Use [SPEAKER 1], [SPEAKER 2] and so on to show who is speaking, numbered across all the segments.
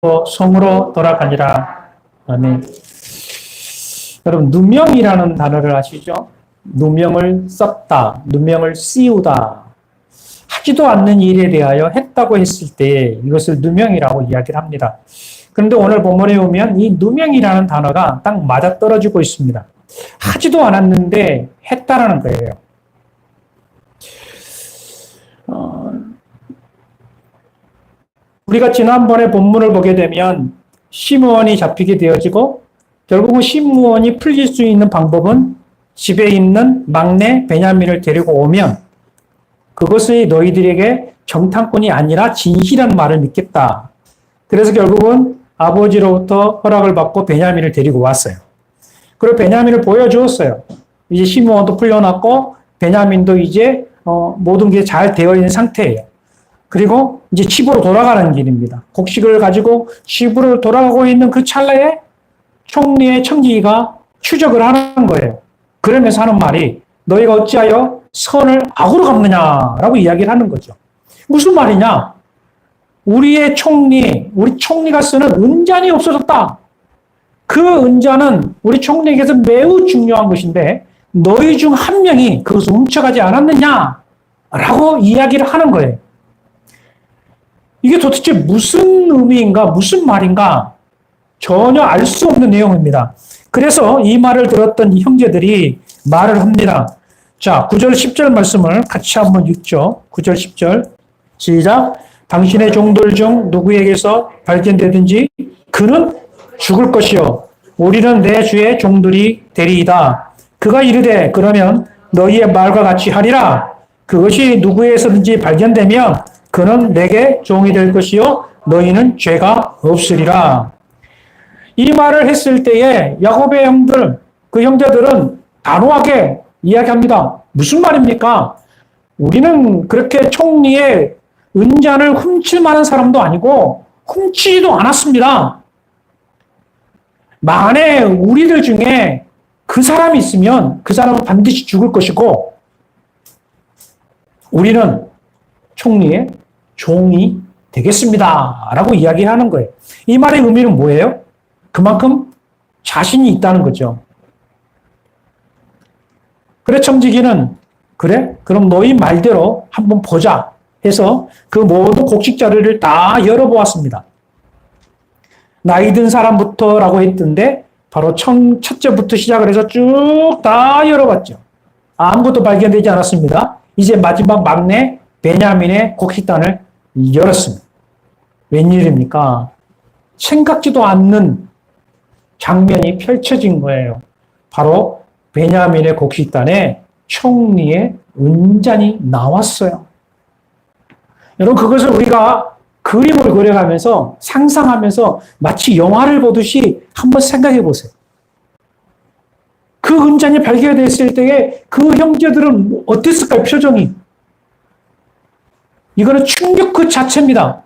[SPEAKER 1] 성으로 돌아가니라. 아멘. 여러분, 누명이라는 단어를 아시죠? 누명을 썼다, 누명을 씌우다. 하지도 않는 일에 대하여 했다고 했을 때 이것을 누명이라고 이야기를 합니다. 그런데 오늘 본문에 보면 이 누명이라는 단어가 딱 맞아떨어지고 있습니다. 하지도 않았는데 했다라는 거예요. 우리가 지난번에 본문을 보게 되면 시므온이 잡히게 되어지고 결국은 시므온이 풀릴 수 있는 방법은 집에 있는 막내 베냐민을 데리고 오면 그것이 너희들에게 정탐꾼이 아니라 진실한 말을 믿겠다. 그래서 결국은 아버지로부터 허락을 받고 베냐민을 데리고 왔어요. 그리고 베냐민을 보여주었어요. 이제 시므온도 풀려났고 베냐민도 이제 모든 게 잘 되어 있는 상태예요. 그리고 이제 집으로 돌아가는 길입니다. 곡식을 가지고 집으로 돌아가고 있는 그 찰나에 총리의 청지기가 추적을 하는 거예요. 그러면서 하는 말이 너희가 어찌하여 선을 악으로 갚느냐라고 이야기를 하는 거죠. 무슨 말이냐? 우리 총리가 쓰는 은잔이 없어졌다. 그 은잔은 우리 총리에게서 매우 중요한 것인데 너희 중 한 명이 그것을 훔쳐가지 않았느냐라고 이야기를 하는 거예요. 이게 도대체 무슨 의미인가, 무슨 말인가 전혀 알 수 없는 내용입니다. 그래서 이 말을 들었던 형제들이 말을 합니다. 자, 9절 10절 말씀을 같이 한번 읽죠. 9절 10절 시작. 당신의 종들 중 누구에게서 발견되든지 그는 죽을 것이요 우리는 내 주의 종들이 되리이다. 그가 이르되 그러면 너희의 말과 같이 하리라. 그것이 누구에서든지 발견되면 그는 내게 종이 될 것이요 너희는 죄가 없으리라. 이 말을 했을 때에 야곱의 형들, 그 형제들은 단호하게 이야기합니다. 무슨 말입니까? 우리는 그렇게 총리의 은잔을 훔칠 만한 사람도 아니고 훔치지도 않았습니다. 만에 우리들 중에 그 사람이 있으면 그 사람은 반드시 죽을 것이고 우리는 총리의 종이 되겠습니다. 라고 이야기하는 거예요. 이 말의 의미는 뭐예요? 그만큼 자신이 있다는 거죠. 그래 청지기는 그래? 그럼 너희 말대로 한번 보자 해서 그 모든 곡식 자료를 다 열어보았습니다. 나이 든 사람부터라고 했던데 바로 첫째부터 시작을 해서 쭉 다 열어봤죠. 아무것도 발견되지 않았습니다. 이제 마지막 막내 베냐민의 곡식단을 열었습니다. 웬일입니까? 생각지도 않는 장면이 펼쳐진 거예요. 바로 베냐민의 곡식단에 총리의 은잔이 나왔어요. 여러분 그것을 우리가 그림을 그려가면서 상상하면서 마치 영화를 보듯이 한번 생각해 보세요. 그 은잔이 발견됐을 때에 그 형제들은 어땠을까요? 표정이. 이거는 충격 그 자체입니다.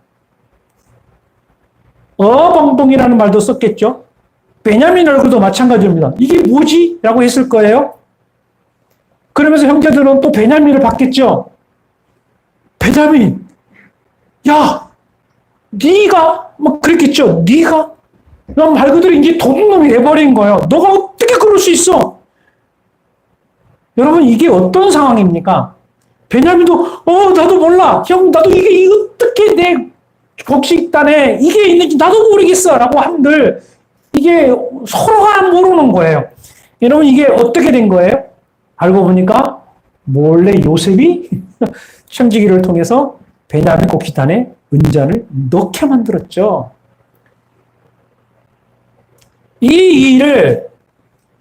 [SPEAKER 1] 어벙벙이라는 말도 썼겠죠. 베냐민 얼굴도 마찬가지입니다. 이게 뭐지? 라고 했을 거예요. 그러면서 형제들은 또 베냐민을 봤겠죠. 베냐민, 야, 네가 막 그랬겠죠. 네가 난 말 그대로 이제 도둑놈이 돼버린 거예요. 너가 어떻게 그럴 수 있어? 여러분 이게 어떤 상황입니까? 베냐민도 나도 몰라. 형 나도 이게 어떻게 내 곡식단에 이게 있는지 나도 모르겠어. 라고 한들 이게 서로가 모르는 거예요. 여러분 이게 어떻게 된 거예요? 알고 보니까 몰래 요셉이 청지기를 통해서 베냐민 곡식단에 은잔을 넣게 만들었죠. 이 일을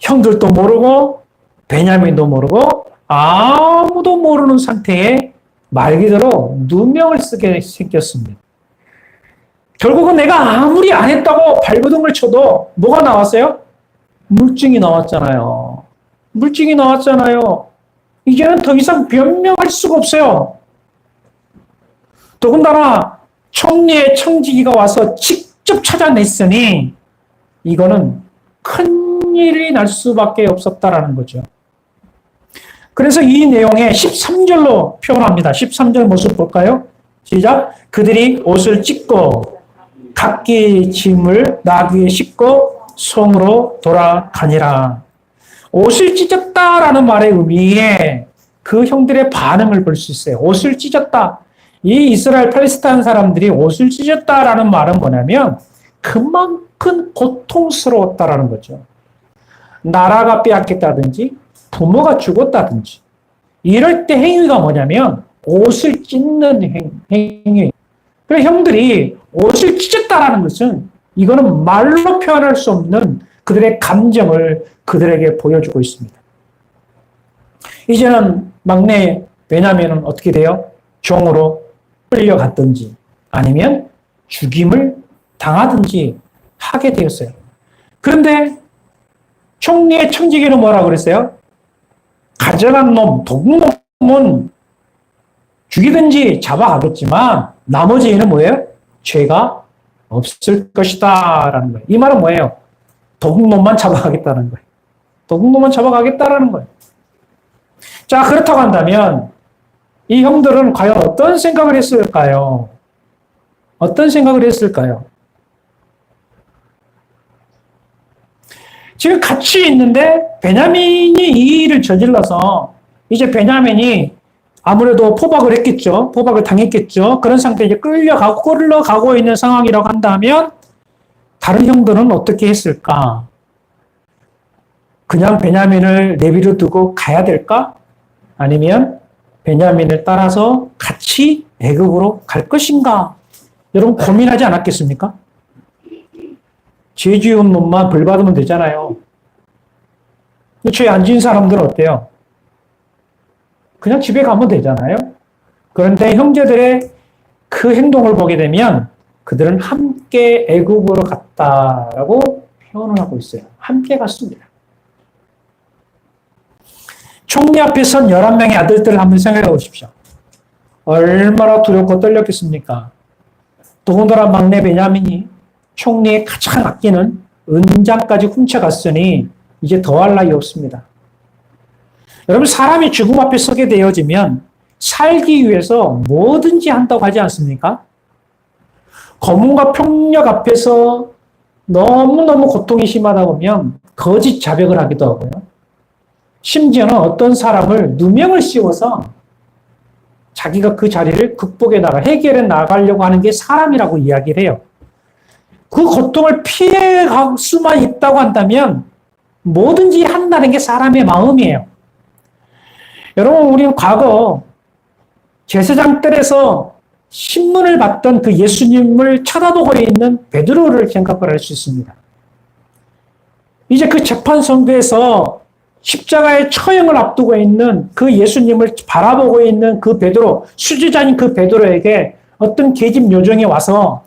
[SPEAKER 1] 형들도 모르고 베냐민도 모르고 아무도 모르는 상태에 말 그대로 누명을 쓰게 생겼습니다. 결국은 내가 아무리 안 했다고 발버둥을 쳐도 뭐가 나왔어요? 물증이 나왔잖아요. 물증이 나왔잖아요. 이제는 더 이상 변명할 수가 없어요. 더군다나 총리의 청지기가 와서 직접 찾아냈으니 이거는 큰일이 날 수밖에 없었다라는 거죠. 그래서 이 내용에 13절로 표현합니다. 13절 모습 볼까요? 시작. 그들이 옷을 찢고 각기 짐을 나귀에 싣고 성으로 돌아가니라. 옷을 찢었다라는 말의 의미에 그 형들의 반응을 볼 수 있어요. 옷을 찢었다. 이 이스라엘 팔레스타인 사람들이 옷을 찢었다라는 말은 뭐냐면 그만큼 고통스러웠다라는 거죠. 나라가 빼앗겼다든지 부모가 죽었다든지 이럴 때 행위가 뭐냐면 옷을 찢는 행위. 그래서 형들이 옷을 찢었다라는 것은 이거는 말로 표현할 수 없는 그들의 감정을 그들에게 보여주고 있습니다. 이제는 막내 베냐민은 어떻게 돼요? 종으로 끌려갔든지 아니면 죽임을 당하든지 하게 되었어요. 그런데 총리의 청지기는 뭐라고 그랬어요? 가증한 놈, 도둑놈은 죽이든지 잡아가겠지만 나머지는 뭐예요? 죄가 없을 것이다 라는 거예요. 이 말은 뭐예요? 도둑놈만 잡아가겠다는 거예요. 도둑놈만 잡아가겠다라는 거예요. 자, 그렇다고 한다면 이 형들은 과연 어떤 생각을 했을까요? 어떤 생각을 했을까요? 지금 같이 있는데 베냐민이 이 일을 저질러서 이제 베냐민이 아무래도 포박을 했겠죠. 포박을 당했겠죠. 그런 상태에 이제 끌려가고 있는 상황이라고 한다면 다른 형들은 어떻게 했을까? 그냥 베냐민을 내비로 두고 가야 될까? 아니면 베냐민을 따라서 같이 애굽으로 갈 것인가? 여러분 고민하지 않았겠습니까? 죄 지은 놈만 벌 받으면 되잖아요. 죄 안 지은 사람들은 어때요? 그냥 집에 가면 되잖아요. 그런데 형제들의 그 행동을 보게 되면 그들은 함께 애굽으로 갔다라고 표현을 하고 있어요. 함께 갔습니다. 총리 앞에 선 11명의 아들들을 한번 생각해 보십시오. 얼마나 두렵고 떨렸겠습니까? 더군다나 막내 베냐민이 총리의 가장 아끼는 은장까지 훔쳐갔으니 이제 더할 나위 없습니다. 여러분 사람이 죽음 앞에 서게 되어지면 살기 위해서 뭐든지 한다고 하지 않습니까? 고문과 폭력 앞에서 너무너무 고통이 심하다 보면 거짓 자백을 하기도 하고요. 심지어는 어떤 사람을 누명을 씌워서 자기가 그 자리를 해결해 나가려고 하는 게 사람이라고 이야기를 해요. 그 고통을 피해갈 수만 있다고 한다면 뭐든지 한다는 게 사람의 마음이에요. 여러분, 우리는 과거 제사장들에서 신문을 받던 그 예수님을 쳐다보고 있는 베드로를 생각을 할 수 있습니다. 이제 그 재판선고에서 십자가의 처형을 앞두고 있는 그 예수님을 바라보고 있는 그 베드로, 수지자인 그 베드로에게 어떤 계집 요정이 와서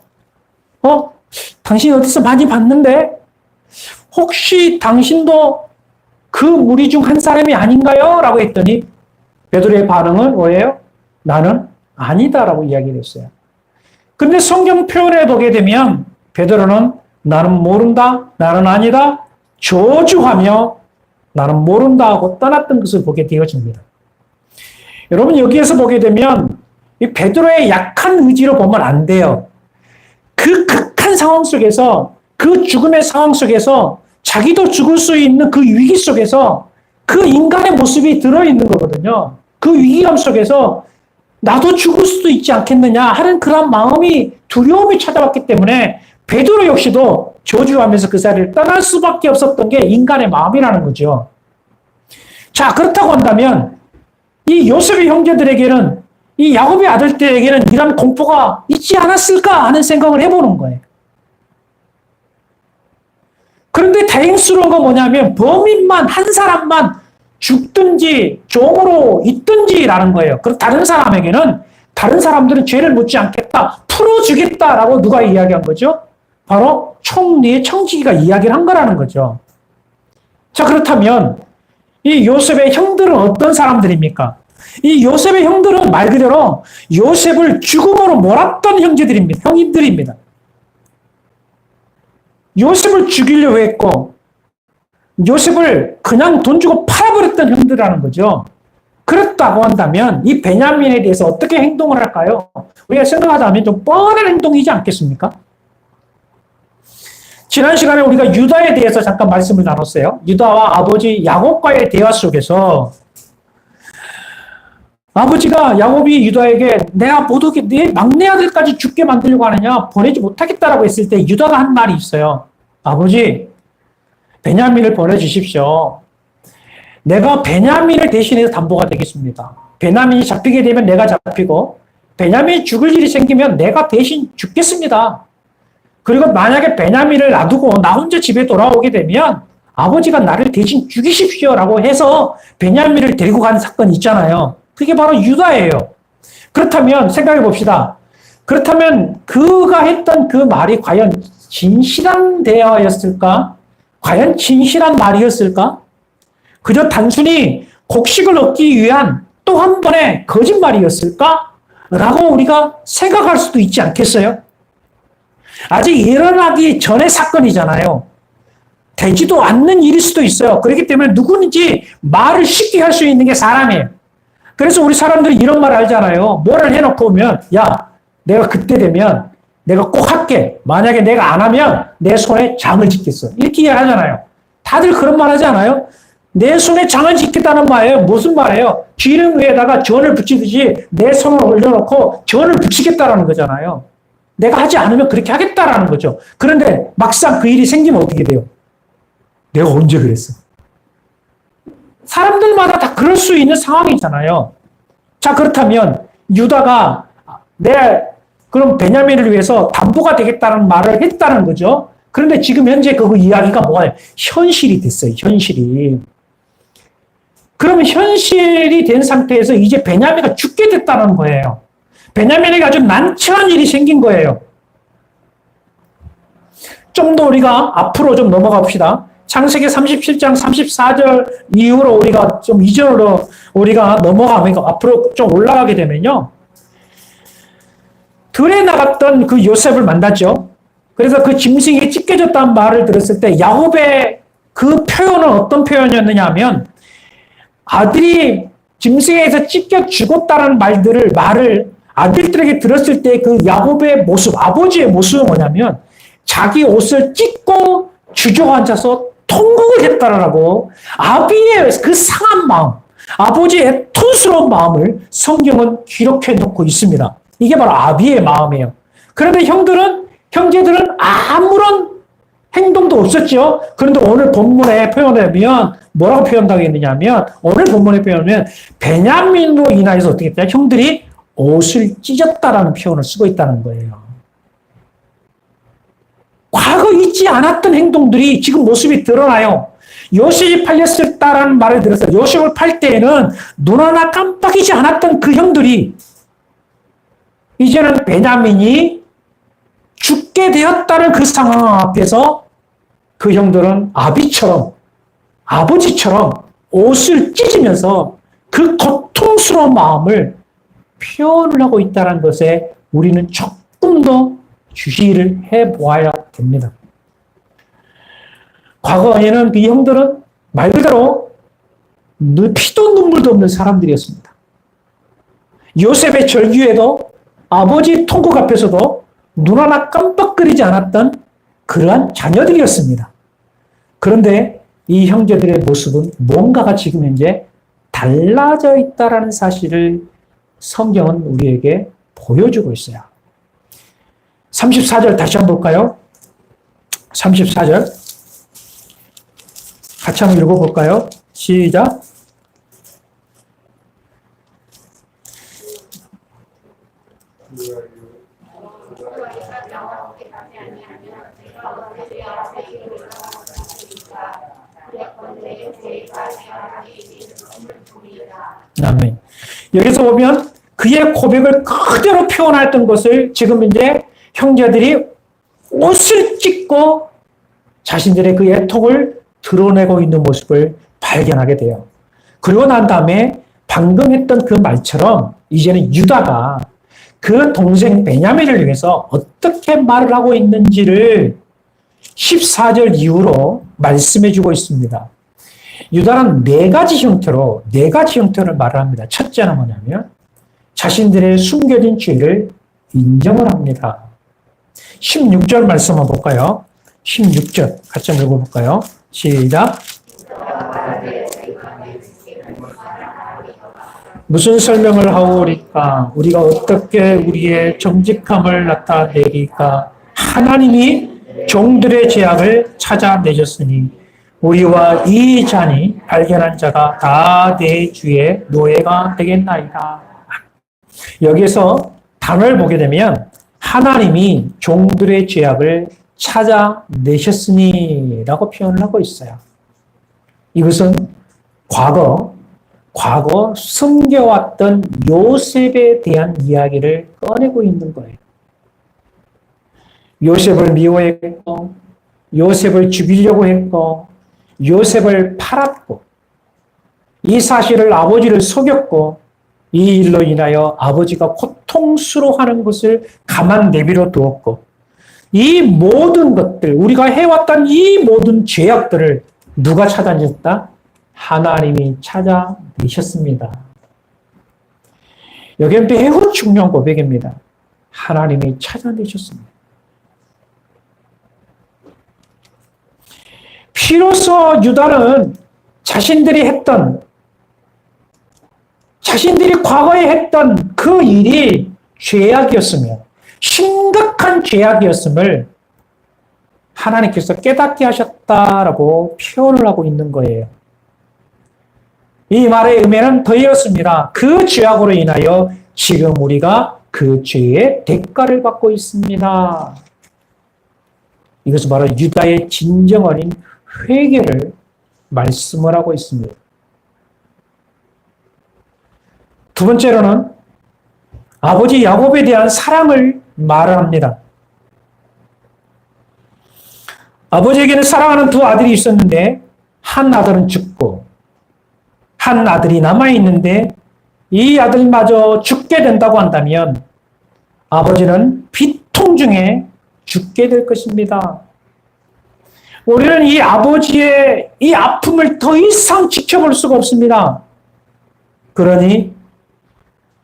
[SPEAKER 1] 당신 어디서 많이 봤는데 혹시 당신도 그 무리 중 한 사람이 아닌가요? 라고 했더니 베드로의 반응은 뭐예요? 나는 아니다라고 이야기를 했어요. 근데 성경 표현을 보게 되면 베드로는 나는 모른다, 나는 아니다, 저주하며 나는 모른다 하고 떠났던 것을 보게 되어집니다. 여러분 여기에서 보게 되면 이 베드로의 약한 의지로 보면 안 돼요. 그 극한 상황 속에서 그 죽음의 상황 속에서 자기도 죽을 수 있는 그 위기 속에서 그 인간의 모습이 들어있는 거거든요. 그 위기감 속에서 나도 죽을 수도 있지 않겠느냐 하는 그런 마음이 두려움이 찾아왔기 때문에 베드로 역시도 저주하면서 그 자리를 떠날 수밖에 없었던 게 인간의 마음이라는 거죠. 자, 그렇다고 한다면 이 요셉의 형제들에게는 이 야곱의 아들들에게는 이런 공포가 있지 않았을까 하는 생각을 해보는 거예요. 그런데 다행스러운 건 뭐냐면 범인만 한 사람만 죽든지 종으로 있든지라는 거예요. 그럼 다른 사람에게는 다른 사람들은 죄를 묻지 않겠다, 풀어주겠다라고 누가 이야기한 거죠? 바로 총리의 청지기가 이야기를 한 거라는 거죠. 자, 그렇다면 이 요셉의 형들은 어떤 사람들입니까? 이 요셉의 형들은 말 그대로 요셉을 죽음으로 몰았던 형님들입니다. 요셉을 죽이려고 했고 요셉을 그냥 돈 주고 팔아버렸던 형들이라는 거죠. 그렇다고 한다면 이 베냐민에 대해서 어떻게 행동을 할까요? 우리가 생각하자면 좀 뻔한 행동이지 않겠습니까? 지난 시간에 우리가 유다에 대해서 잠깐 말씀을 나눴어요. 유다와 아버지 야곱과의 대화 속에서 아버지가 야곱이 유다에게 내가 못 오게 네 막내 아들까지 죽게 만들려고 하느냐 보내지 못하겠다라고 했을 때 유다가 한 말이 있어요. 아버지 베냐민을 보내주십시오. 내가 베냐민을 대신해서 담보가 되겠습니다. 베냐민이 잡히게 되면 내가 잡히고 베냐민이 죽을 일이 생기면 내가 대신 죽겠습니다. 그리고 만약에 베냐민을 놔두고 나 혼자 집에 돌아오게 되면 아버지가 나를 대신 죽이십시오라고 해서 베냐민을 데리고 간 사건이 있잖아요. 그게 바로 유다예요. 그렇다면 생각해 봅시다. 그렇다면 그가 했던 그 말이 과연 진실한 대화였을까? 과연 진실한 말이었을까? 그저 단순히 곡식을 얻기 위한 또 한 번의 거짓말이었을까? 라고 우리가 생각할 수도 있지 않겠어요? 아직 일어나기 전의 사건이잖아요. 되지도 않는 일일 수도 있어요. 그렇기 때문에 누구든지 말을 쉽게 할 수 있는 게 사람이에요. 그래서 우리 사람들이 이런 말 알잖아요. 뭐를 해놓고 오면 야 내가 그때 되면 내가 꼭 할게. 만약에 내가 안 하면 내 손에 장을 짓겠어. 이렇게 이야기하잖아요. 다들 그런 말 하지 않아요? 내 손에 장을 짓겠다는 말이에요. 무슨 말이에요? 기름 위에다가 전을 붙이듯이 내 손을 올려놓고 전을 붙이겠다라는 거잖아요. 내가 하지 않으면 그렇게 하겠다라는 거죠. 그런데 막상 그 일이 생기면 어떻게 돼요? 내가 언제 그랬어? 사람들마다 다 그럴 수 있는 상황이잖아요. 자, 그렇다면 유다가 그럼 베냐민을 위해서 담보가 되겠다는 말을 했다는 거죠. 그런데 지금 현재 그 이야기가 뭐예요? 현실이 됐어요. 현실이. 그러면 현실이 된 상태에서 이제 베냐민이 죽게 됐다는 거예요. 베냐민에게 아주 난처한 일이 생긴 거예요. 좀 더 우리가 앞으로 좀 넘어가 봅시다. 창세기 37장 34절 이후로 우리가 좀 이전으로 우리가 넘어가면 앞으로 좀 올라가게 되면요. 들에 나갔던 그 요셉을 만났죠. 그래서 그 짐승이 찢겨졌다는 말을 들었을 때 야곱의 그 표현은 어떤 표현이었느냐 하면 아들이 짐승에서 찢겨 죽었다는 말을 아들들에게 들었을 때 그 야곱의 모습, 아버지의 모습은 뭐냐면 자기 옷을 찢고 주저앉아서 통곡을 했다라고 아비의 그 상한 마음, 아버지의 촌스러운 마음을 성경은 기록해 놓고 있습니다. 이게 바로 아비의 마음이에요. 그런데 형제들은 아무런 행동도 없었죠. 그런데 오늘 본문에 표현하면 뭐라고 표현하겠느냐면 오늘 본문에 표현하면 베냐민으로 인하여서 어떻게 했냐? 형들이 옷을 찢었다라는 표현을 쓰고 있다는 거예요. 과거 있지 않았던 행동들이 지금 모습이 드러나요. 요셉이 팔렸었다라는 말을 들었어요. 요셉을 팔 때에는 눈 하나 깜빡이지 않았던 그 형들이 이제는 베냐민이 죽게 되었다는 그 상황 앞에서 그 형들은 아버지처럼 옷을 찢으면서 그 고통스러운 마음을 표현을 하고 있다는 것에 우리는 조금 더 주시를 해보아야 됩니다. 과거에는 이 형들은 말 그대로 피도 눈물도 없는 사람들이었습니다. 요셉의 절규에도 아버지 통곡 앞에서도 눈 하나 깜빡거리지 않았던 그러한 자녀들이었습니다. 그런데 이 형제들의 모습은 뭔가가 지금 현재 달라져 있다는 사실을 성경은 우리에게 보여주고 있어요. 34절 다시 한번 볼까요? 34절 같이 한번 읽어볼까요? 시작. 아멘. 여기서 보면 그의 고백을 그대로 표현했던 것을 지금 이제 형제들이 옷을 찢고 자신들의 그 애통을 드러내고 있는 모습을 발견하게 돼요. 그러고 난 다음에 방금 했던 그 말처럼 이제는 유다가 그 동생 베냐민을 위해서 어떻게 말을 하고 있는지를 14절 이후로 말씀해 주고 있습니다. 유다는 네 가지 형태를 말을 합니다. 첫째는 뭐냐면 자신들의 숨겨진 죄를 인정을 합니다. 16절 말씀 한번 볼까요? 16절 같이 한번 읽어볼까요? 시작. 무슨 설명을 하오리까? 우리가 어떻게 우리의 정직함을 나타내리까? 하나님이 종들의 죄악을 찾아내셨으니 우리와 이 잔이 발견한 자가 다 내 주의 노예가 되겠나이다. 여기서 단어를 보게 되면 하나님이 종들의 죄악을 찾아내셨으니 라고 표현을 하고 있어요. 이것은 과거 숨겨왔던 요셉에 대한 이야기를 꺼내고 있는 거예요. 요셉을 미워했고, 요셉을 죽이려고 했고, 요셉을 팔았고, 이 사실을 아버지를 속였고, 이 일로 인하여 아버지가 고통스러워하는 것을 가만 내비려 두었고, 이 모든 것들, 우리가 해왔던 이 모든 죄악들을 누가 찾아냈다? 하나님이 찾아내셨습니다. 여기는 매우 중요한 고백입니다. 하나님이 찾아내셨습니다. 비로소 유다는 자신들이 과거에 했던 그 일이 죄악이었으며 심각한 죄악이었음을 하나님께서 깨닫게 하셨다라고 표현을 하고 있는 거예요. 이 말의 의미는 더 이렇습니다. 그 죄악으로 인하여 지금 우리가 그 죄의 대가를 받고 있습니다. 이것은 바로 유다의 진정 어린 회개를 말씀을 하고 있습니다. 두 번째로는 아버지 야곱에 대한 사랑을 말합니다. 아버지에게는 사랑하는 두 아들이 있었는데 한 아들은 죽고 한 아들이 남아있는데 이 아들마저 죽게 된다고 한다면 아버지는 비통 중에 죽게 될 것입니다. 우리는 이 아버지의 이 아픔을 더 이상 지켜볼 수가 없습니다. 그러니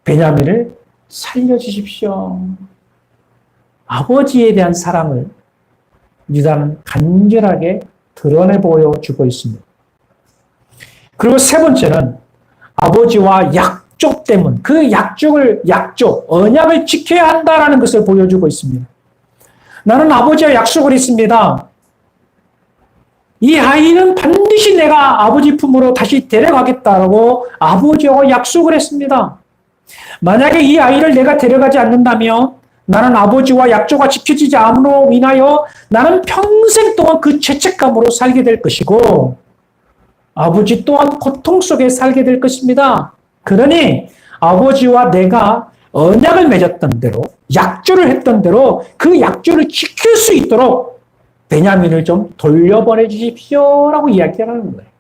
[SPEAKER 1] 베냐민을 살려주십시오. 아버지에 대한 사랑을 유다는 간절하게 드러내 보여주고 있습니다. 그리고 세 번째는 아버지와 약속 때문, 그 언약을 지켜야 한다는 것을 보여주고 있습니다. 나는 아버지와 약속을 했습니다. 이 아이는 반드시 내가 아버지 품으로 다시 데려가겠다라고 아버지와 약속을 했습니다. 만약에 이 아이를 내가 데려가지 않는다면 나는 아버지와 약속이 지켜지지 않음으로 인하여 나는 평생 동안 그 죄책감으로 살게 될 것이고 아버지 또한 고통 속에 살게 될 것입니다. 그러니 아버지와 내가 언약을 맺었던 대로 약조를 했던 대로 그 약조를 지킬 수 있도록 베냐민을 좀 돌려보내 주십시오라고 이야기하는 거예요.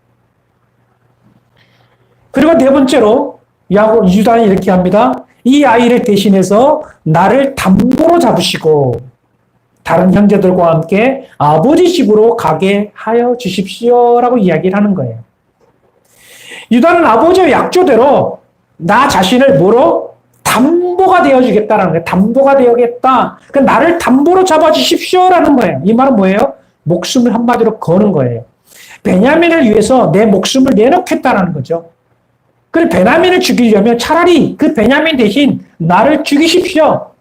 [SPEAKER 1] 그리고 네 번째로 유다는 이렇게 합니다. 이 아이를 대신해서 나를 담보로 잡으시고 다른 형제들과 함께 아버지 집으로 가게 하여 주십시오라고 이야기를 하는 거예요. 유다는 아버지의 약조대로 나 자신을 뭐로? 담보가 되어주겠다라는 거예요. 담보가 되어겠다. 그러니까 나를 담보로 잡아주십시오라는 거예요. 이 말은 뭐예요? 목숨을 한마디로 거는 거예요. 베냐민을 위해서 내 목숨을 내놓겠다라는 거죠. 그래 베냐민을 죽이려면 차라리 그 베냐민 대신 나를 죽이십시오.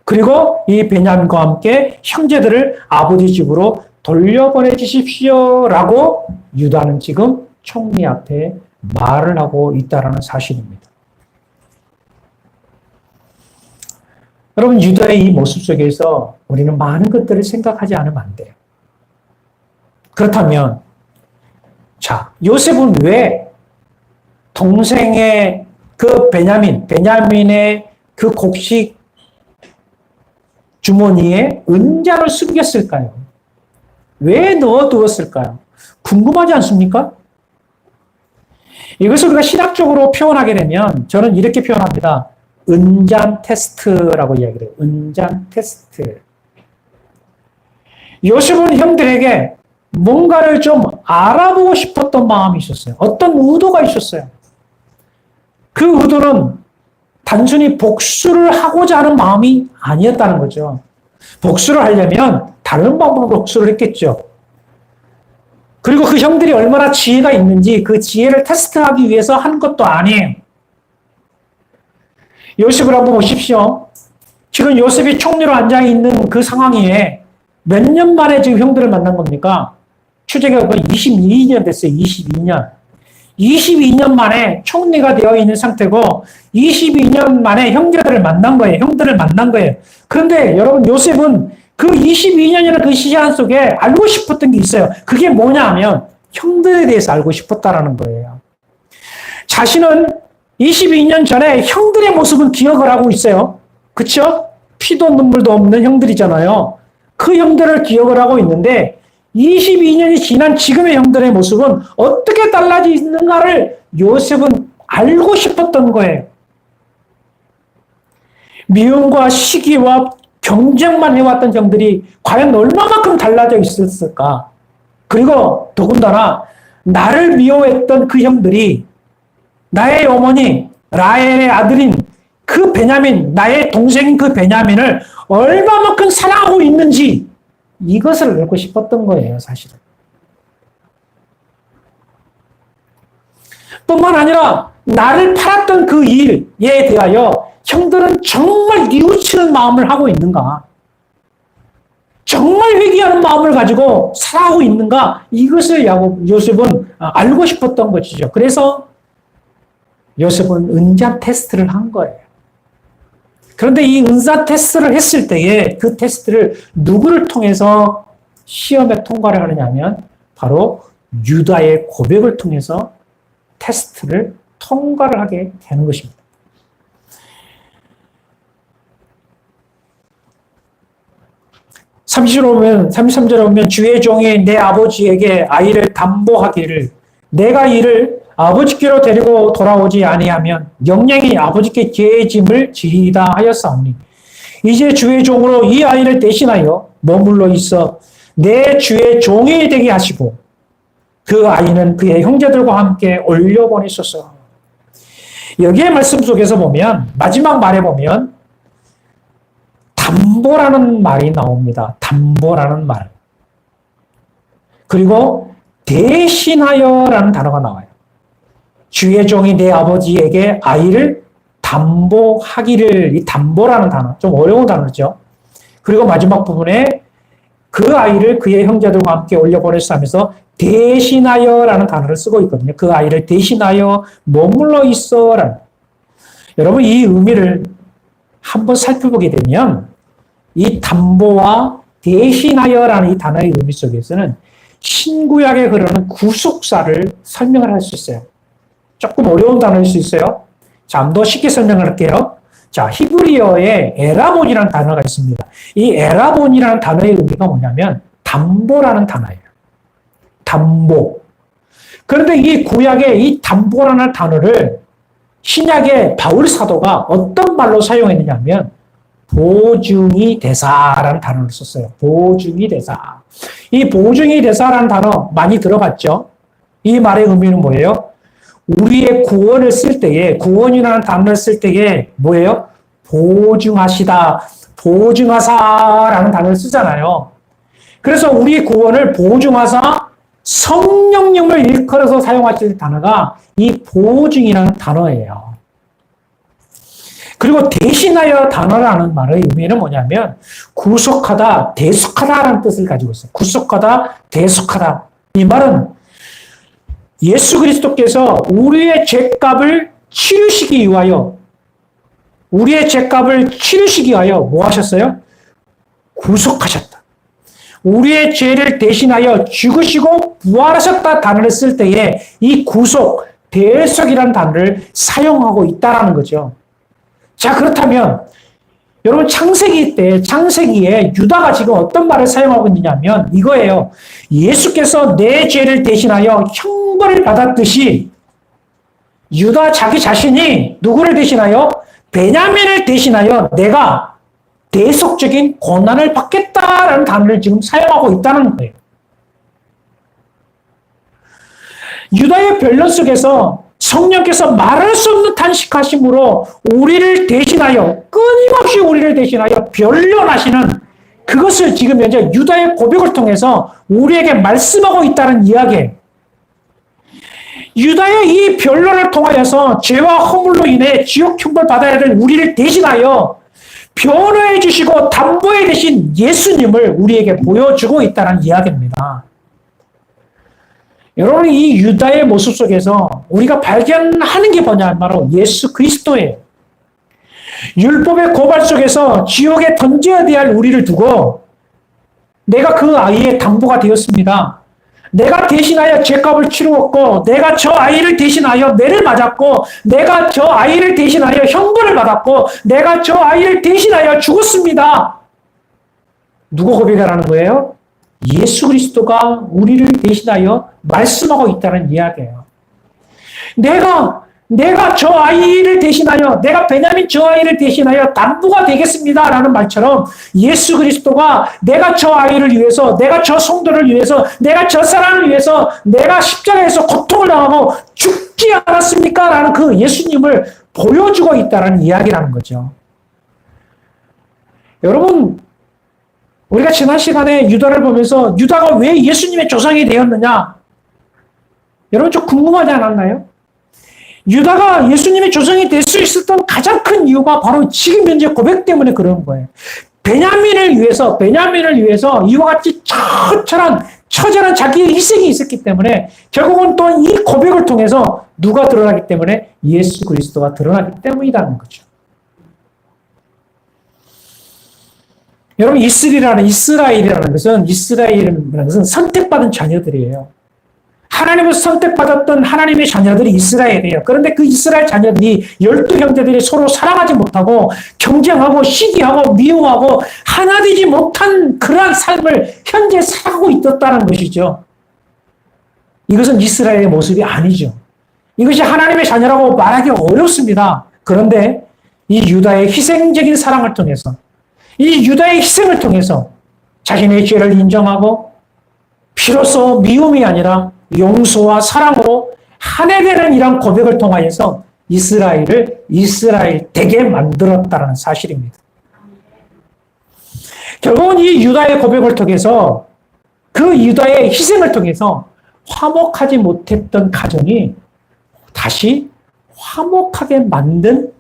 [SPEAKER 1] 그리고 이 베냐민과 함께 형제들을 아버지 집으로 돌려보내 주십시오라고 유다는 지금 총리 앞에 말을 하고 있다는 사실입니다. 여러분 유다의 이 모습 속에서 우리는 많은 것들을 생각하지 않으면 안 돼요. 그렇다면 자 요셉은 왜 동생의 그 베냐민의 그 곡식 주머니에 은장을 숨겼을까요? 왜 넣어두었을까요? 궁금하지 않습니까? 이것을 우리가 신학적으로 표현하게 되면 저는 이렇게 표현합니다. 은잔 테스트라고 이야기를 해요. 은잔 테스트. 요셉은 형들에게 뭔가를 좀 알아보고 싶었던 마음이 있었어요. 어떤 의도가 있었어요. 그 의도는 단순히 복수를 하고자 하는 마음이 아니었다는 거죠. 복수를 하려면 다른 방법으로 흡수를 했겠죠. 그리고 그 형들이 얼마나 지혜가 있는지 그 지혜를 테스트하기 위해서 한 것도 아니에요. 요셉을 한번 보십시오. 지금 요셉이 총리로 앉아 있는 그 상황에 몇 년 만에 지금 형들을 만난 겁니까? 추제가 거의 22년 됐어요. 22년. 22년 만에 총리가 되어 있는 상태고 22년 만에 형제들을 만난 거예요. 형들을 만난 거예요. 그런데 여러분 요셉은 그 22년이라는 그 시간 속에 알고 싶었던 게 있어요. 그게 뭐냐 하면 형들에 대해서 알고 싶었다라는 거예요. 자신은 22년 전에 형들의 모습은 기억을 하고 있어요. 그쵸? 피도 눈물도 없는 형들이잖아요. 그 형들을 기억을 하고 있는데 22년이 지난 지금의 형들의 모습은 어떻게 달라지는가를 요셉은 알고 싶었던 거예요. 미움과 시기와 경쟁만 해왔던 형들이 과연 얼마만큼 달라져 있었을까? 그리고 더군다나 나를 미워했던 그 형들이 나의 어머니 라헬의 아들인 그 베냐민, 나의 동생인 그 베냐민을 얼마만큼 사랑하고 있는지 이것을 알고 싶었던 거예요, 사실은. 뿐만 아니라 나를 팔았던 그 일에 대하여 형들은 정말 뉘우치는 마음을 하고 있는가? 정말 회개하는 마음을 가지고 살아가고 있는가? 이것을 요셉은 알고 싶었던 것이죠. 그래서 요셉은 은자 테스트를 한 거예요. 그런데 이 은사 테스트를 했을 때에 그 테스트를 누구를 통해서 시험에 통과를 하느냐 하면 바로 유다의 고백을 통해서 테스트를 통과를 하게 되는 것입니다. 33절에 보면 주의 종이 내 아버지에게 아이를 담보하기를 내가 이를 아버지께로 데리고 돌아오지 아니하면 영영이 아버지께 죄의 짐을 지리다 하였사오니 이제 주의 종으로 이 아이를 대신하여 머물러 있어 내 주의 종이 되게 하시고 그 아이는 그의 형제들과 함께 올려보내소서. 여기에 말씀 속에서 보면 마지막 말에 보면 담보라는 말이 나옵니다. 담보라는 말. 그리고 대신하여라는 단어가 나와요. 주의 종이 내 아버지에게 아이를 담보하기를, 이 담보라는 단어, 좀 어려운 단어죠. 그리고 마지막 부분에 그 아이를 그의 형제들과 함께 올려보냈어 하면서 대신하여라는 단어를 쓰고 있거든요. 그 아이를 대신하여 머물러 있어라는. 여러분 이 의미를 한번 살펴보게 되면 이 담보와 대신하여라는 이 단어의 의미 속에서는 신구약에 흐르는 구속사를 설명을 할 수 있어요. 조금 어려운 단어일 수 있어요. 자, 좀 더 쉽게 설명을 할게요. 자, 히브리어에 에라본이라는 단어가 있습니다. 이 에라본이라는 단어의 의미가 뭐냐면 담보라는 단어예요. 담보. 그런데 이 구약의 이 담보라는 단어를 신약의 바울 사도가 어떤 말로 사용했느냐 하면 보증이 되사라는 단어를 썼어요. 보증이 되사. 이 보증이 되사라는 단어 많이 들어봤죠? 이 말의 의미는 뭐예요? 우리의 구원을 쓸 때에, 구원이라는 단어를 쓸 때에 뭐예요? 보증하시다, 보증하사라는 단어를 쓰잖아요. 그래서 우리의 구원을 보증하사 성령님을 일컬어서 사용하실 단어가 이 보증이라는 단어예요. 그리고 대신하여 단어라는 말의 의미는 뭐냐면 구속하다, 대속하다라는 뜻을 가지고 있어요. 구속하다, 대속하다. 이 말은 예수 그리스도께서 우리의 죄값을 치르시기 위하여 뭐 하셨어요? 구속하셨다. 우리의 죄를 대신하여 죽으시고 부활하셨다 단어를 쓸 때에 이 구속, 대속이라는 단어를 사용하고 있다는 거죠. 자, 그렇다면 여러분 창세기에 유다가 지금 어떤 말을 사용하고 있느냐면 이거예요. 예수께서 내 죄를 대신하여 형벌을 받았듯이 유다 자기 자신이 누구를 대신하여? 베냐민을 대신하여 내가 대속적인 고난을 받겠다라는 단어를 지금 사용하고 있다는 거예요. 유다의 변론 속에서 성령께서 말할 수 없는 탄식하심으로 우리를 대신하여, 끊임없이 우리를 대신하여 변론하시는 그것을 지금 현재 유다의 고백을 통해서 우리에게 말씀하고 있다는 이야기예요. 유다의 이 변론을 통하여서 죄와 허물로 인해 지옥 형벌 받아야 될 우리를 대신하여 변호해 주시고 담보해 되신 예수님을 우리에게 보여주고 있다는 이야기입니다. 여러분, 이 유다의 모습 속에서 우리가 발견하는 게 뭐냐? 바로 예수 그리스도예요. 율법의 고발 속에서 지옥에 던져야 될 우리를 두고 내가 그 아이의 담보가 되었습니다. 내가 대신하여 죄값을 치루었고, 내가 저 아이를 대신하여 매를 맞았고, 내가 저 아이를 대신하여 형벌을 받았고, 내가 저 아이를 대신하여 죽었습니다. 누가 고백하라는 거예요? 예수 그리스도가 우리를 대신하여 말씀하고 있다는 이야기예요. 내가 저 아이를 대신하여, 내가 베냐민 저 아이를 대신하여 담보가 되겠습니다 라는 말처럼 예수 그리스도가 내가 저 아이를 위해서, 내가 저 성도를 위해서, 내가 저 사람을 위해서, 내가 십자가에서 고통을 당하고 죽지 않았습니까? 라는 그 예수님을 보여주고 있다는 이야기라는 거죠. 여러분, 우리가 지난 시간에 유다를 보면서 유다가 왜 예수님의 조상이 되었느냐? 여러분 좀 궁금하지 않았나요? 유다가 예수님의 조상이 될 수 있었던 가장 큰 이유가 바로 지금 현재 고백 때문에 그런 거예요. 베냐민을 위해서 이와 같이 처절한 자기의 희생이 있었기 때문에 결국은 또 이 고백을 통해서 누가 드러나기 때문에 예수 그리스도가 드러나기 때문이라는 거죠. 여러분, 이스라엘이라는 것은 선택받은 자녀들이에요. 하나님으로서 선택받았던 하나님의 자녀들이 이스라엘이에요. 그런데 그 이스라엘 자녀들이 12형제들이 서로 사랑하지 못하고 경쟁하고 시기하고 미워하고 하나 되지 못한 그러한 삶을 현재 살아가고 있었다는 것이죠. 이것은 이스라엘의 모습이 아니죠. 이것이 하나님의 자녀라고 말하기 어렵습니다. 그런데 이 유다의 희생적인 사랑을 통해서, 이 유다의 희생을 통해서 자신의 죄를 인정하고 비로소 미움이 아니라 용서와 사랑으로 하나 되는 이런 고백을 통하여서 이스라엘을 이스라엘 되게 만들었다는 사실입니다. 결국은 이 유다의 고백을 통해서, 그 유다의 희생을 통해서 화목하지 못했던 가정이 다시 화목하게 만든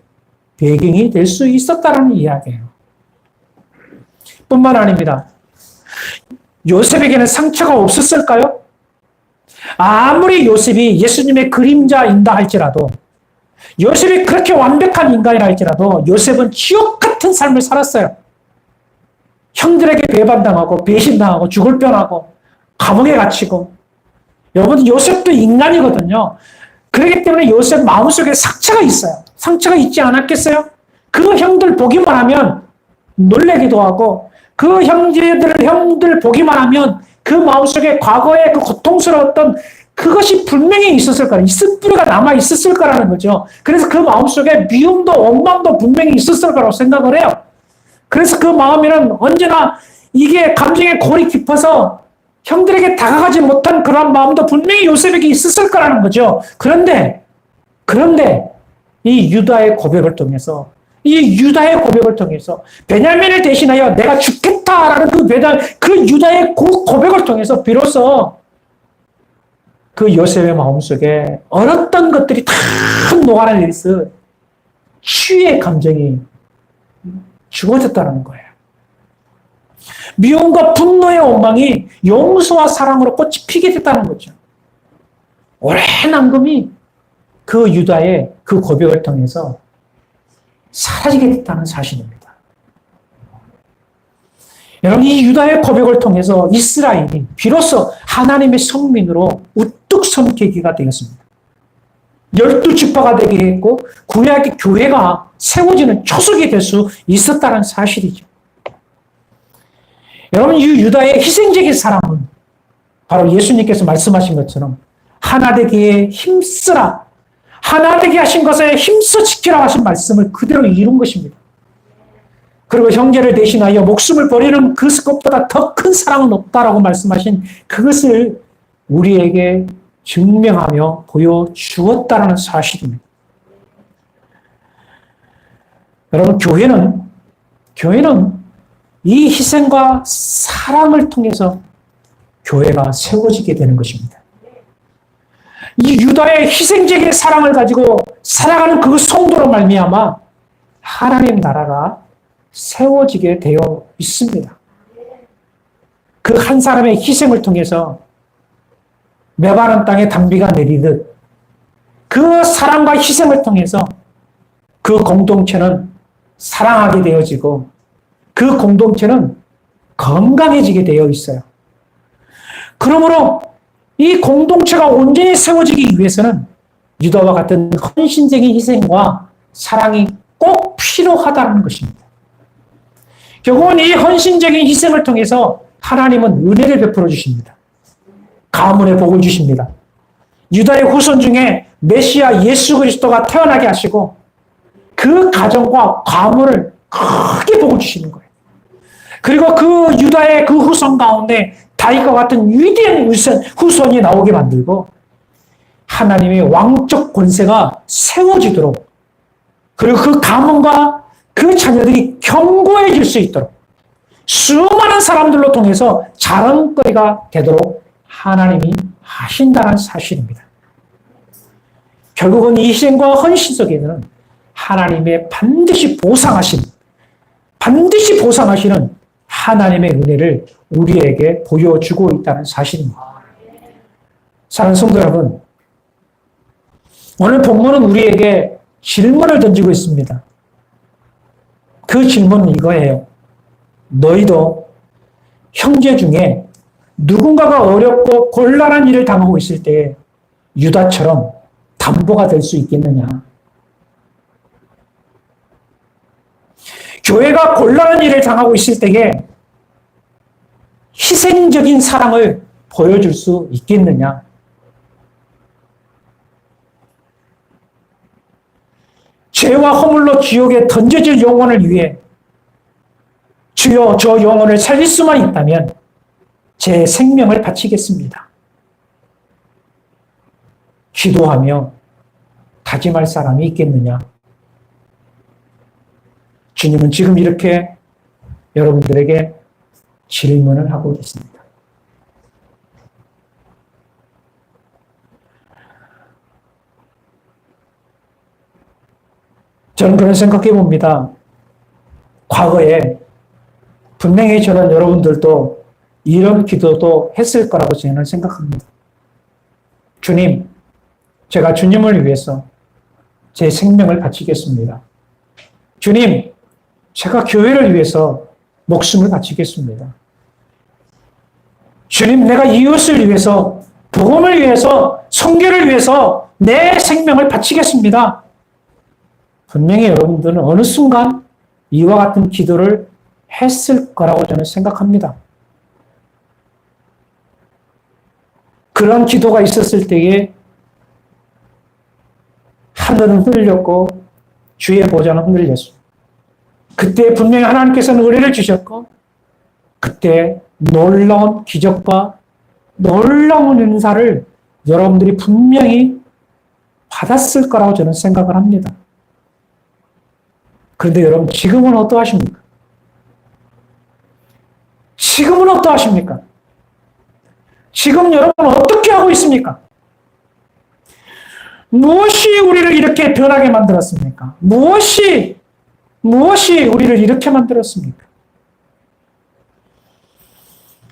[SPEAKER 1] 배경이 될 수 있었다는 이야기예요. 뿐만 아닙니다. 요셉에게는 상처가 없었을까요? 아무리 요셉이 예수님의 그림자인다 할지라도, 요셉이 그렇게 완벽한 인간이라 할지라도 요셉은 지옥 같은 삶을 살았어요. 형들에게 배반당하고 배신당하고 죽을 뻔하고 감옥에 갇히고. 여러분, 요셉도 인간이거든요. 그렇기 때문에 요셉 마음속에 상처가 있어요. 상처가 있지 않았겠어요? 그 형들 보기만 하면 놀래기도 하고, 그 형들 보기만 하면 그 마음속에 과거의 그 고통스러웠던 그것이 분명히 있었을 거라, 쓴뿌리가 남아 있었을 거라는 거죠. 그래서 그 마음속에 미움도 원망도 분명히 있었을 거라고 생각을 해요. 그래서 그 마음에는 언제나 이게 감정의 골이 깊어서 형들에게 다가가지 못한 그런 마음도 분명히 요셉에게 있었을 거라는 거죠. 그런데 이 유다의 고백을 통해서, 베냐민을 대신하여 내가 죽겠다라는 그 유다의 고백을 통해서 비로소 그 요셉의 마음속에 얼었던 것들이 다 녹아내려서 치유의 감정이 죽어졌다는 거예요. 미움과 분노의 원망이 용서와 사랑으로 꽃이 피게 됐다는 거죠. 오랜 앙금이 그 유다의 그 고백을 통해서 사라지게 됐다는 사실입니다. 여러분, 이 유다의 고백을 통해서 이스라엘이 비로소 하나님의 성민으로 우뚝 선 계기가 되었습니다. 12지파가 되게 했고 구약의 교회가 세워지는 초석이 될 수 있었다는 사실이죠. 여러분, 이 유다의 희생적인 사랑은 바로 예수님께서 말씀하신 것처럼 하나 되기에 힘쓰라, 하나 되게 하신 것에 힘써 지키라고 하신 말씀을 그대로 이룬 것입니다. 그리고 형제를 대신하여 목숨을 버리는 그것보다 더 큰 사랑은 없다라고 말씀하신 그것을 우리에게 증명하며 보여주었다는 사실입니다. 여러분, 교회는 이 희생과 사랑을 통해서 교회가 세워지게 되는 것입니다. 이 유다의 희생적인 사랑을 가지고 살아가는 그 성도로 말미암아 하나님 나라가 세워지게 되어 있습니다. 그 한 사람의 희생을 통해서 메바른 땅에 단비가 내리듯 그 사랑과 희생을 통해서 그 공동체는 사랑하게 되어지고 그 공동체는 건강해지게 되어 있어요. 그러므로 이 공동체가 온전히 세워지기 위해서는 유다와 같은 헌신적인 희생과 사랑이 꼭 필요하다는 것입니다. 결국은 이 헌신적인 희생을 통해서 하나님은 은혜를 베풀어 주십니다. 가문의 복을 주십니다. 유다의 후손 중에 메시아 예수 그리스도가 태어나게 하시고 그 가정과 가문을 크게 복을 주시는 거예요. 그리고 그 유다의 그 후손 가운데 다윗과 같은 위대한 후손이 나오게 만들고 하나님의 왕적 권세가 세워지도록 그리고 그 가문과 그 자녀들이 견고해질 수 있도록 수많은 사람들로 통해서 자랑거리가 되도록 하나님이 하신다는 사실입니다. 결국은 이 희생과 헌신 속에는 하나님의 반드시 보상하시는 하나님의 은혜를 우리에게 보여주고 있다는 사실입니다. 사랑하는 성도 여러분, 오늘 본문은 우리에게 질문을 던지고 있습니다. 그 질문은 이거예요. 너희도 형제 중에 누군가가 어렵고 곤란한 일을 당하고 있을 때 유다처럼 담보가 될 수 있겠느냐? 교회가 곤란한 일을 당하고 있을 때에 희생적인 사랑을 보여줄 수 있겠느냐? 죄와 허물로 지옥에 던져질 영혼을 위해 주여 저 영혼을 살릴 수만 있다면 제 생명을 바치겠습니다. 기도하며 다짐할 사람이 있겠느냐? 주님은 지금 이렇게 여러분들에게 질문을 하고 계십니다. 저는 그런 생각해 봅니다. 과거에 분명히 저는 여러분들도 이런 기도도 했을 거라고 저는 생각합니다. 주님, 제가 주님을 위해서 제 생명을 바치겠습니다. 주님, 제가 교회를 위해서 목숨을 바치겠습니다. 주님, 내가 이웃을 위해서, 복음을 위해서, 선교를 위해서 내 생명을 바치겠습니다. 분명히 여러분들은 어느 순간 이와 같은 기도를 했을 거라고 저는 생각합니다. 그런 기도가 있었을 때에 하늘은 흔들렸고 주의 보좌는 흔들렸습니다. 그때 분명히 하나님께서는 은혜를 주셨고 그때 놀라운 기적과 놀라운 은사를 여러분들이 분명히 받았을 거라고 저는 생각을 합니다. 그런데 여러분 지금은 어떠하십니까? 지금은 어떠하십니까? 지금 여러분 어떻게 하고 있습니까? 무엇이 우리를 이렇게 변하게 만들었습니까? 무엇이 우리를 이렇게 만들었습니까?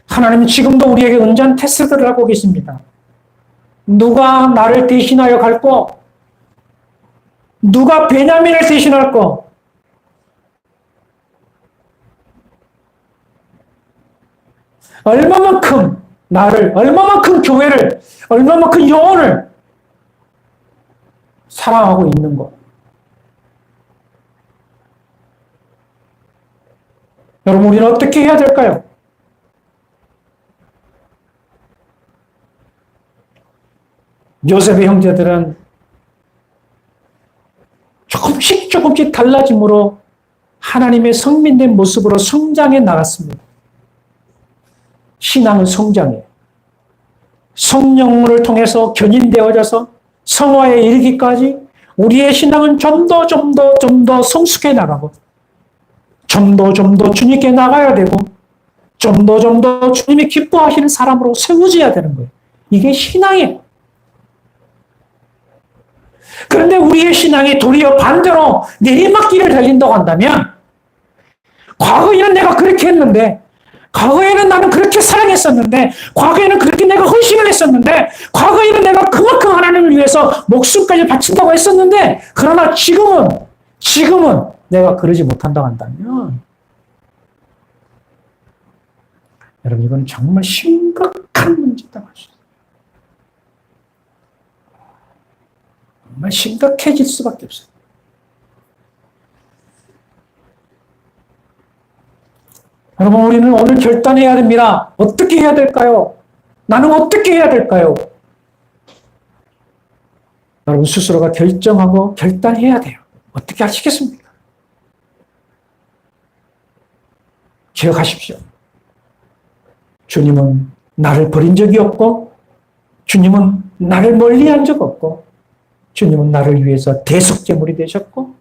[SPEAKER 1] 하나님은 지금도 우리에게 은전 테스트를 하고 계십니다. 누가 나를 대신하여 갈고? 누가 베냐민을 대신할 거? 얼마만큼 나를, 얼마만큼 교회를, 얼마만큼 영혼을 사랑하고 있는 것. 여러분, 우리는 어떻게 해야 될까요? 요셉의 형제들은 조금씩 달라짐으로 하나님의 성민된 모습으로 성장해 나갔습니다. 신앙은 성장이에요. 성령을 통해서 견인되어져서 성화에 이르기까지 우리의 신앙은 좀 더 성숙해 나가고 좀 더 주님께 나가야 되고 좀 더 주님이 기뻐하시는 사람으로 세워져야 되는 거예요. 이게 신앙이에요. 그런데 우리의 신앙이 도리어 반대로 내리막길을 달린다고 한다면 과거에는 내가 그렇게 했는데 과거에는 나는 그렇게 사랑했었는데 과거에는 그렇게 내가 헌신을 했었는데 과거에는 내가 그만큼 하나님을 위해서 목숨까지 바친다고 했었는데 그러나 지금은 내가 그러지 못한다고 한다면 여러분 이건 정말 심각한 문제다고 할 수 있어요. 정말 심각해질 수밖에 없어요. 여러분 우리는 오늘 결단해야 됩니다. 어떻게 해야 될까요? 나는 어떻게 해야 될까요? 여러분 스스로가 결정하고 결단해야 돼요. 어떻게 하시겠습니까? 기억하십시오. 주님은 나를 버린 적이 없고 주님은 나를 멀리한 적 없고 주님은 나를 위해서 대속제물이 되셨고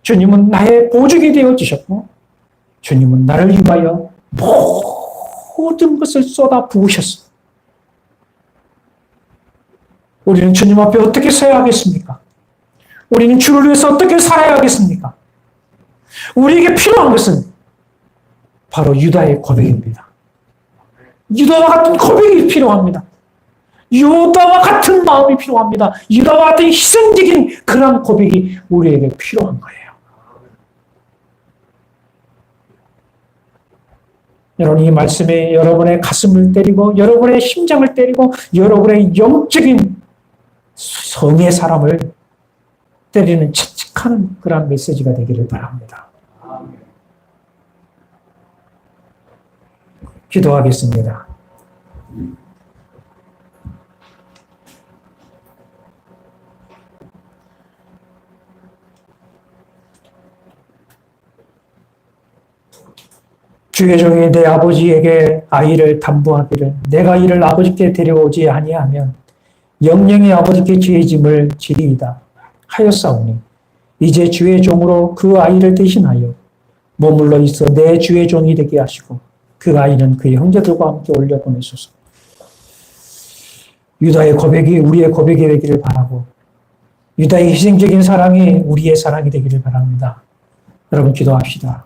[SPEAKER 1] 주님은 나의 보증이 되어주셨고 주님은 나를 위하여 모든 것을 쏟아 부으셨습니다. 우리는 주님 앞에 어떻게 서야 하겠습니까? 우리는 주를 위해서 어떻게 살아야 하겠습니까? 우리에게 필요한 것은 바로 유다의 고백입니다. 유다와 같은 고백이 필요합니다. 유다와 같은 마음이 필요합니다. 유다와 같은 희생적인 그런 고백이 우리에게 필요한 거예요. 여러분 이 말씀에 여러분의 가슴을 때리고 여러분의 심장을 때리고 여러분의 영적인 성의 사람을 때리는 칙칙한 그런 메시지가 되기를 바랍니다. 기도하겠습니다. 주의 종이 내 아버지에게 아이를 담보하기를 내가 이를 아버지께 데려오지 아니하면 영영이 아버지께 죄의 짐을 지리이다 하였사오니 이제 주의 종으로 그 아이를 대신하여 머물러 있어 내 주의 종이 되게 하시고 그 아이는 그의 형제들과 함께 올려보내소서. 유다의 고백이 우리의 고백이 되기를 바라고 유다의 희생적인 사랑이 우리의 사랑이 되기를 바랍니다. 여러분 기도합시다.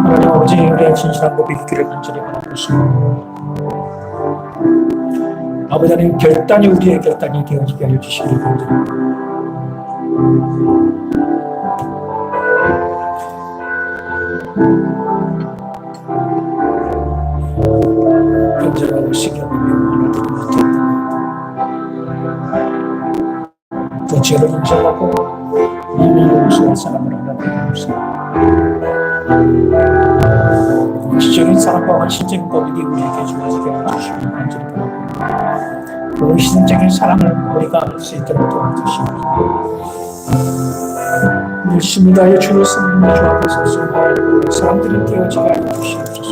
[SPEAKER 1] 하나님 아버지 우리의 진실한 고백이 있기를 간절히 바라고 있습니다. 아버지 하나님 결단이 우리의 결단이 되어지게 하여 주시기를 간절합니다. 간절하고 시기하며 하나님을 못했다. 그 죄를 인정하고 이미 용서한 사람을 하나 되어주옵소서. 지적인 사랑과 헌신적인 고백이 우리에게 주어지게 해주시면 간절히 바랍니다. 그 헌신적인 사랑을 우리가 할 수 있도록 도와주시옵소서. 열심히 다해 주를 쓰는 주 앞에 서서 사람들이 깨어지게 하여 주시옵소서.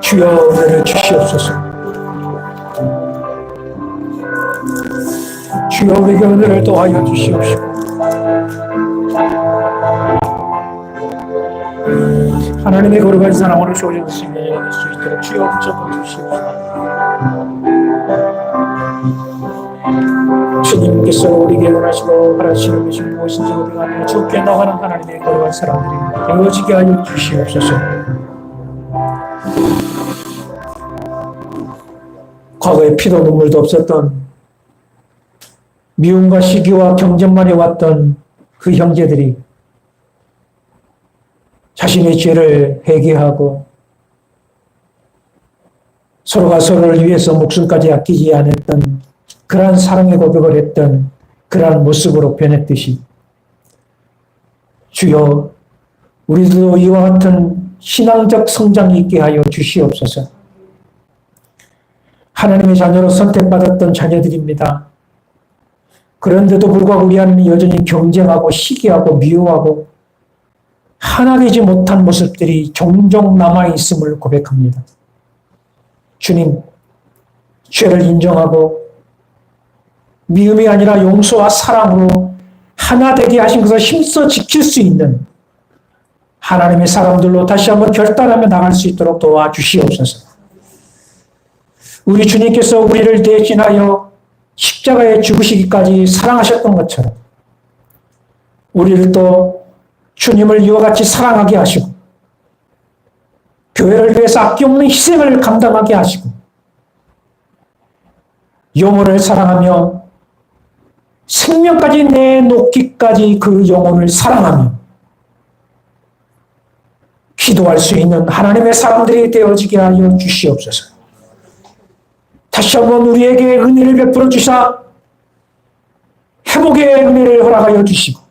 [SPEAKER 1] 주여 은혜를 주시옵소서. 주여 우리에게 은혜를 더하여 주시옵시고 하나님의 거룩한 사랑으로 조정하시며 여길 수 있도록 주여 붙잡아 주시옵소서. 주님께서 우리에게 원하시고 바라시는 것이 무엇인지 우리가 알며 죽게 나가는 하나님의 거룩한 사람들이 되어지게 하여 주시옵소서. 과거에 피도 눈물도 없었던 미움과 시기와 경쟁만 해왔던 그 형제들이 자신의 죄를 회개하고 서로가 서로를 위해서 목숨까지 아끼지 않았던 그러한 사랑의 고백을 했던 그러한 모습으로 변했듯이 주여 우리도 이와 같은 신앙적 성장이 있게 하여 주시옵소서. 하나님의 자녀로 선택받았던 자녀들입니다. 그런데도 불구하고 우리 안에는 여전히 경쟁하고 시기하고 미워하고 하나 되지 못한 모습들이 종종 남아있음을 고백합니다. 주님, 죄를 인정하고 미움이 아니라 용서와 사랑으로 하나 되게 하신 것을 힘써 지킬 수 있는 하나님의 사람들로 다시 한번 결단하며 나갈 수 있도록 도와주시옵소서. 우리 주님께서 우리를 대신하여 십자가에 죽으시기까지 사랑하셨던 것처럼 우리를 또 주님을 이와 같이 사랑하게 하시고 교회를 위해서 아낌없는 희생을 감당하게 하시고 영혼을 사랑하며 생명까지 내놓기까지 그 영혼을 사랑하며 기도할 수 있는 하나님의 사람들이 되어지게 하여 주시옵소서. 다시 한번 우리에게 은혜를 베풀어 주사 회복의 은혜를 허락하여 주시고